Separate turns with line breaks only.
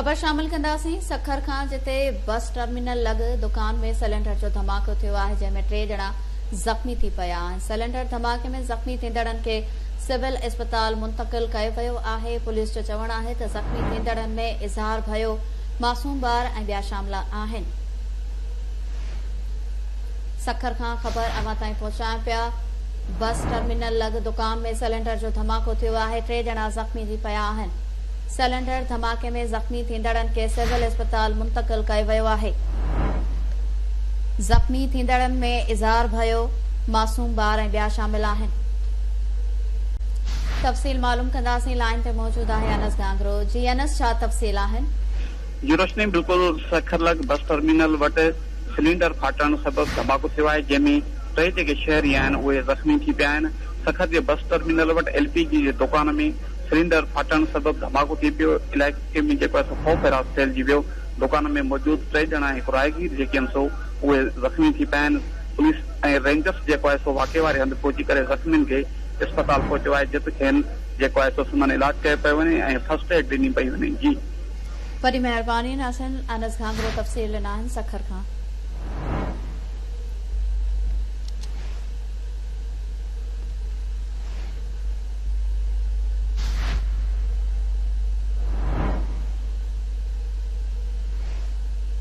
खबर शामिल कंदासीं सखर खां, जिते बस टर्मिनल लॻ दुकान में सिलेंडर जो धमाको थियो आहे, जंहिंमें 3 ॼणा ज़ख़्मी थी पिया आहिनि। सिलेंडर धमाके में ज़ख़्मी थींदड़नि खे सिविल अस्पताल मुंतक़िल कयो वियो आहे। पुलिस जो चवणु आहे त ज़ख़्मी थींदड़नि में इज़हार भयो मासूम ॿार ऐं ॿिया शामिल आहिनि। सखर खां ख़बर अवां ताईं पहुचायूं पिया। बस टर्मिनल लॻ दुकान में सिलेंडर जो धमाको थियो आहे, 3 ॼणा ज़ख़्मी थी पिया आहिनि। सिलेंडर धमाके में ज़ख़्मी थींदड़नि खे सिविल अस्पताल मुंतक़िल कयो वियो आहे। ज़ख़्मी थींदड़नि में इज़हार भयो मासूम ॿार ऐं ॿिया शामिल आहिनि। तफ़सील मालूम कंदासीं। लाइन ते मौजूद आहे अनस गांगरो। जी अनस, छा तफ़सील आहिनि?
जी रोशनी, बिल्कुल सखर लॻ बस टर्मिनल वटि सिलेंडर फाटण सबबि धमाको थियो आहे, जंहिंमें 3 जेके शहरी आहिनि उहे ज़ख़्मी थी पिया आहिनि। सखर जे बस टर्मिनल वटि LPG जे दुकान में सिलेंडर फाटण सबबि धमाको थी पियो। इलाइक़े में जेको आहे ख़ौफ़ रास फैलिजी वियो। दुकान में मौजूद 3 ॼणा हिकु राहगीर जेके आहिनि सो उहे ज़ख़्मी थी पिया आहिनि। पुलिस ऐं रेंजर्स जेको आहे सो वाक़े वारे हंधि पहुची करे ज़ख़्मियुनि खे अस्पताल पहुचो आहे, जिते खेनि जेको आहे सो सुम्हनि इलाज कयो पियो वञे ऐं फर्स्ट एड ॾिनी पई वञे। जी
वॾी महिरबानी नासिन। अनस गांगरो तफ़सील ॾिना आहिनि सखर खां।